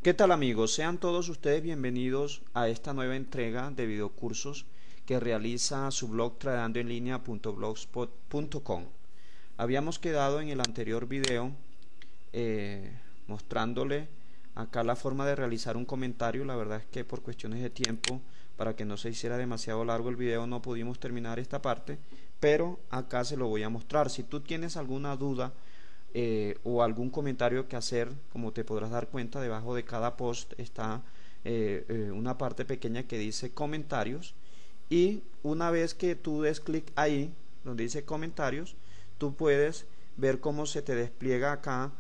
¿Qué tal amigos? Sean todos ustedes bienvenidos a esta nueva entrega de videocursos que realiza su blog tradeandoenlinea.blogspot.com. Habíamos quedado en el anterior video mostrándole acá la forma de realizar un comentario. La verdad es que por cuestiones de tiempo, para que no se hiciera demasiado largo el video, no pudimos terminar esta parte, pero acá se lo voy a mostrar. Si tú tienes alguna duda o algún comentario que hacer, como te podrás dar cuenta, debajo de cada post está una parte pequeña que dice comentarios, y una vez que tú des clic ahí donde dice comentarios, tú puedes ver cómo se te despliega acá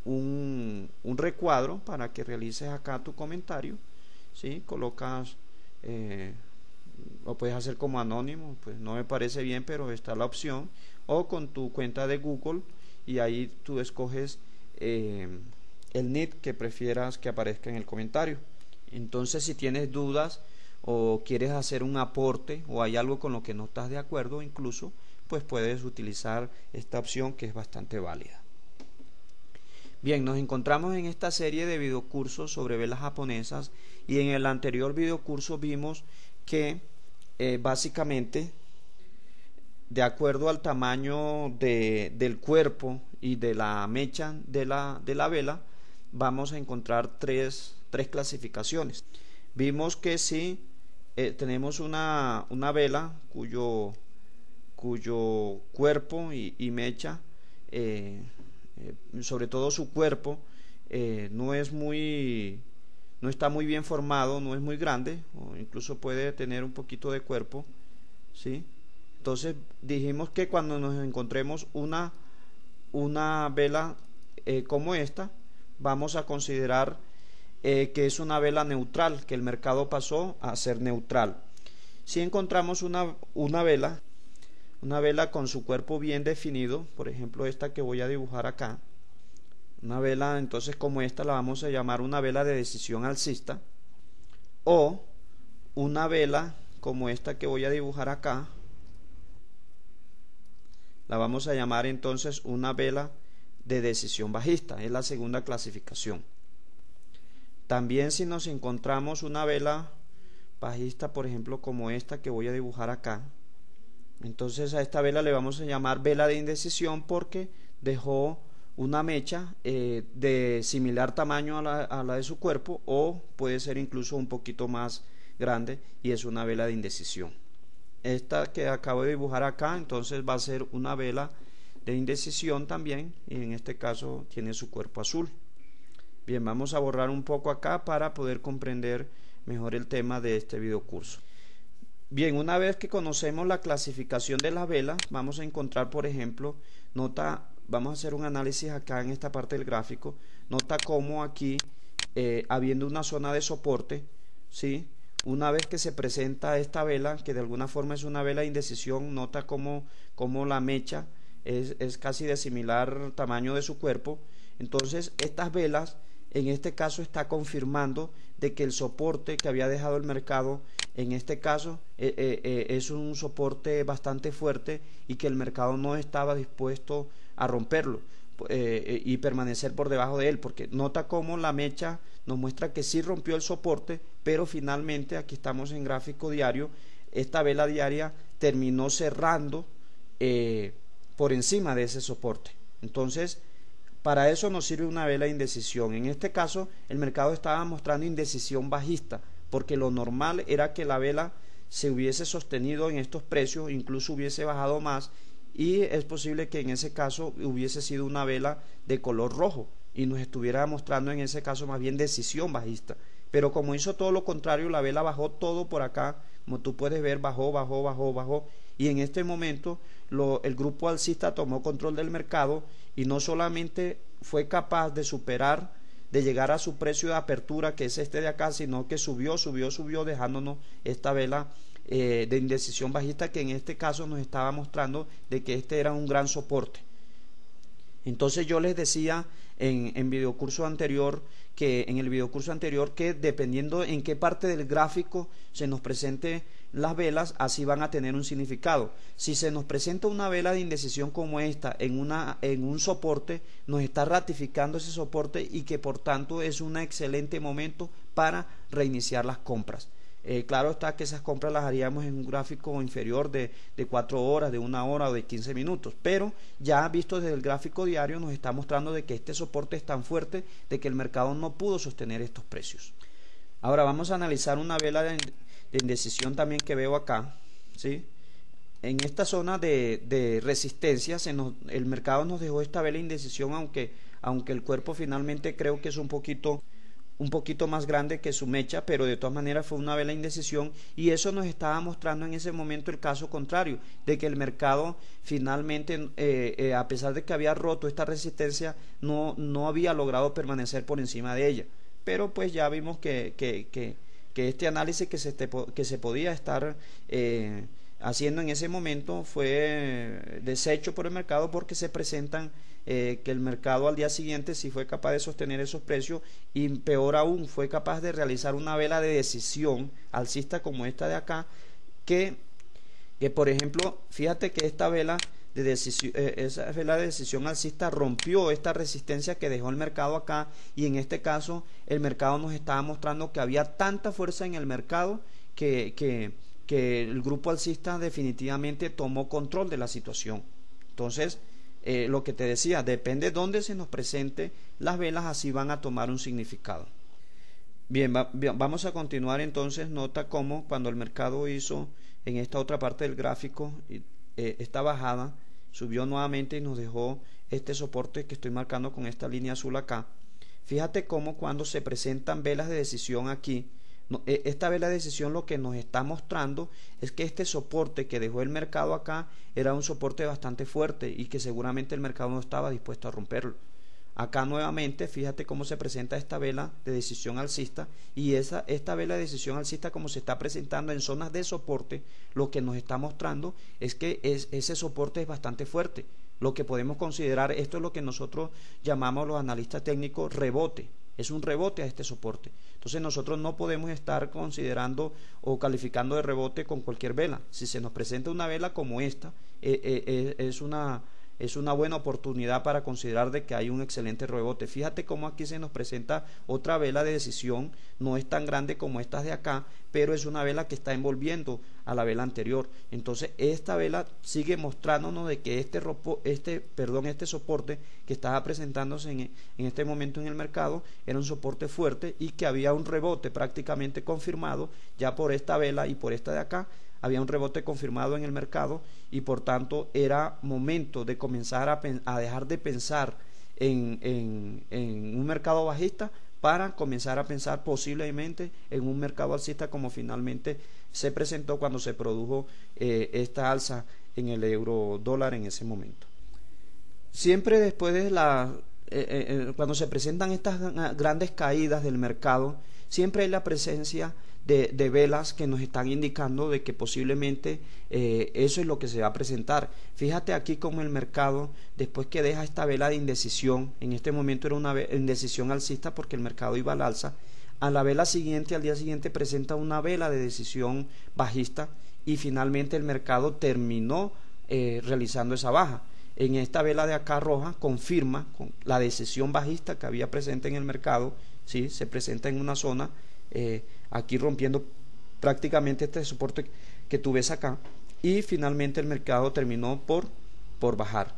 un recuadro para que realices acá tu comentario, ¿sí? Colocas lo puedes hacer como anónimo, pues no me parece bien, pero está la opción, o con tu cuenta de Google, y ahí tú escoges el nick que prefieras que aparezca en el comentario. Entonces, si tienes dudas o quieres hacer un aporte o hay algo con lo que no estás de acuerdo, incluso pues puedes utilizar esta opción, que es bastante válida. Bien, nos encontramos en esta serie de videocursos sobre velas japonesas, y en el anterior videocurso vimos que básicamente, de acuerdo al tamaño del cuerpo y de la mecha de la vela, vamos a encontrar tres clasificaciones. Vimos que si tenemos una vela cuyo cuerpo y mecha, sobre todo su cuerpo, no está muy bien formado, no es muy grande, o incluso puede tener un poquito de cuerpo, ¿sí? Entonces dijimos que cuando nos encontremos una vela como esta, vamos a considerar que es una vela neutral, que el mercado pasó a ser neutral. Si encontramos una vela con su cuerpo bien definido, por ejemplo esta que voy a dibujar acá, una vela entonces como esta la vamos a llamar una vela de decisión alcista, o una vela como esta que voy a dibujar acá, la vamos a llamar entonces una vela de decisión bajista. Es la segunda clasificación. También, si nos encontramos una vela bajista, por ejemplo como esta que voy a dibujar acá, entonces a esta vela le vamos a llamar vela de indecisión, porque dejó una mecha de similar tamaño a la de su cuerpo, o puede ser incluso un poquito más grande, y es una vela de indecisión. Esta que acabo de dibujar acá entonces va a ser una vela de indecisión también, y en este caso tiene su cuerpo azul. Bien, vamos a borrar un poco acá para poder comprender mejor el tema de este videocurso. Bien, una vez que conocemos la clasificación de las velas, vamos a encontrar, por ejemplo, vamos a hacer un análisis acá en esta parte del gráfico. Nota cómo aquí, habiendo una zona de soporte, ¿sí? Una vez que se presenta esta vela, que de alguna forma es una vela de indecisión, nota cómo la mecha es casi de similar tamaño de su cuerpo. Entonces estas velas, en este caso, está confirmando de que el soporte que había dejado el mercado, en este caso, es un soporte bastante fuerte, y que el mercado no estaba dispuesto a romperlo y permanecer por debajo de él, porque nota cómo la mecha nos muestra que sí rompió el soporte, pero finalmente, aquí estamos en gráfico diario, esta vela diaria terminó cerrando por encima de ese soporte. Entonces, para eso nos sirve una vela de indecisión. En este caso, el mercado estaba mostrando indecisión bajista, porque lo normal era que la vela se hubiese sostenido en estos precios, incluso hubiese bajado más, y es posible que en ese caso hubiese sido una vela de color rojo y nos estuviera mostrando en ese caso más bien decisión bajista. Pero como hizo todo lo contrario, la vela bajó todo por acá, como tú puedes ver, bajó, y en este momento el grupo alcista tomó control del mercado, y no solamente fue capaz de superar, de llegar a su precio de apertura, que es este de acá, sino que subió, dejándonos esta vela de indecisión bajista, que en este caso nos estaba mostrando de que este era un gran soporte. Entonces yo les decía en videocurso anterior, en el videocurso anterior, que dependiendo en qué parte del gráfico se nos presente las velas, así van a tener un significado. Si se nos presenta una vela de indecisión como esta en un soporte, nos está ratificando ese soporte y que por tanto es un excelente momento para reiniciar las compras. Claro está que esas compras las haríamos en un gráfico inferior de 4 horas, de 1 hora o de 15 minutos, pero ya visto desde el gráfico diario nos está mostrando de que este soporte es tan fuerte de que el mercado no pudo sostener estos precios. Ahora vamos a analizar una vela de indecisión también que veo acá, ¿sí? En esta zona de resistencia el mercado nos dejó esta vela de indecisión, aunque el cuerpo finalmente creo que es un poquito más grande que su mecha, pero de todas maneras fue una vela de indecisión, y eso nos estaba mostrando en ese momento el caso contrario, de que el mercado finalmente, a pesar de que había roto esta resistencia, no había logrado permanecer por encima de ella. Pero pues ya vimos que este análisis que se podía estar haciendo en ese momento fue deshecho por el mercado, porque se presentan que el mercado al día siguiente sí fue capaz de sostener esos precios, y peor aún fue capaz de realizar una vela de decisión alcista como esta de acá, que por ejemplo, fíjate que esta vela esa vela de decisión alcista rompió esta resistencia que dejó el mercado acá, y en este caso el mercado nos estaba mostrando que había tanta fuerza en el mercado que el grupo alcista definitivamente tomó control de la situación. Entonces, lo que te decía, depende de dónde se nos presente las velas, así van a tomar un significado. Bien, vamos a continuar entonces. Nota cómo cuando el mercado hizo en esta otra parte del gráfico esta bajada, subió nuevamente y nos dejó este soporte que estoy marcando con esta línea azul acá. Fíjate cómo cuando se presentan velas de decisión aquí, esta vela de decisión lo que nos está mostrando es que este soporte que dejó el mercado acá era un soporte bastante fuerte y que seguramente el mercado no estaba dispuesto a romperlo. Acá nuevamente fíjate cómo se presenta esta vela de decisión alcista, y esta vela de decisión alcista, como se está presentando en zonas de soporte, lo que nos está mostrando es que ese soporte es bastante fuerte. Lo que podemos considerar, esto es lo que nosotros llamamos los analistas técnicos rebote. Es un rebote a este soporte. Entonces nosotros no podemos estar considerando o calificando de rebote con cualquier vela. Si se nos presenta una vela como esta, es una buena oportunidad para considerar de que hay un excelente rebote. Fíjate cómo aquí se nos presenta otra vela de decisión, no es tan grande como estas de acá, pero es una vela que está envolviendo a la vela anterior. Entonces esta vela sigue mostrándonos de que este soporte que estaba presentándose en este momento en el mercado era un soporte fuerte, y que había un rebote prácticamente confirmado ya por esta vela y por esta de acá. Había un rebote confirmado en el mercado, y por tanto era momento de comenzar a dejar de pensar en un mercado bajista para comenzar a pensar posiblemente en un mercado alcista, como finalmente se presentó cuando se produjo esta alza en el euro dólar en ese momento. Siempre después de cuando se presentan estas grandes caídas del mercado, siempre hay la presencia de velas que nos están indicando de que posiblemente eso es lo que se va a presentar. Fíjate aquí como el mercado, después que deja esta vela de indecisión, en este momento era una indecisión alcista porque el mercado iba al alza, a la vela siguiente, al día siguiente, presenta una vela de decisión bajista, y finalmente el mercado terminó realizando esa baja. En esta vela de acá roja confirma con la decisión bajista que había presente en el mercado, ¿sí? Se presenta en una zona aquí rompiendo prácticamente este soporte que tú ves acá, y finalmente el mercado terminó por bajar.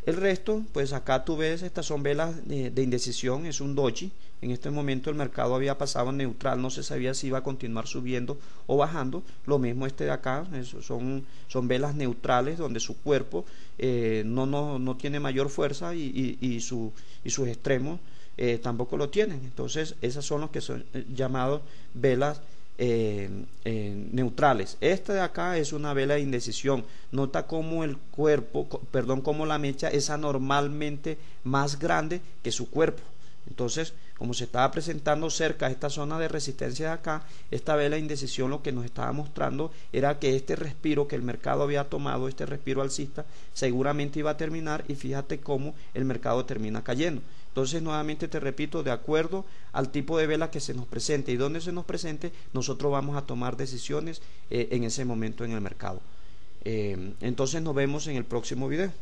El resto, pues acá tú ves, estas son velas de indecisión, es un doji. En este momento el mercado había pasado neutral, no se sabía si iba a continuar subiendo o bajando. Lo mismo este de acá, son velas neutrales donde su cuerpo no tiene mayor fuerza, y sus extremos tampoco lo tienen. Entonces esas son los que son llamados velas neutrales. Esta de acá es una vela de indecisión. Nota cómo cómo la mecha es anormalmente más grande que su cuerpo. Entonces, como se estaba presentando cerca a esta zona de resistencia de acá, esta vela de indecisión lo que nos estaba mostrando era que este respiro que el mercado había tomado, este respiro alcista, seguramente iba a terminar, y fíjate cómo el mercado termina cayendo. Entonces, nuevamente te repito, de acuerdo al tipo de vela que se nos presente y donde se nos presente, nosotros vamos a tomar decisiones en ese momento en el mercado. Entonces nos vemos en el próximo video.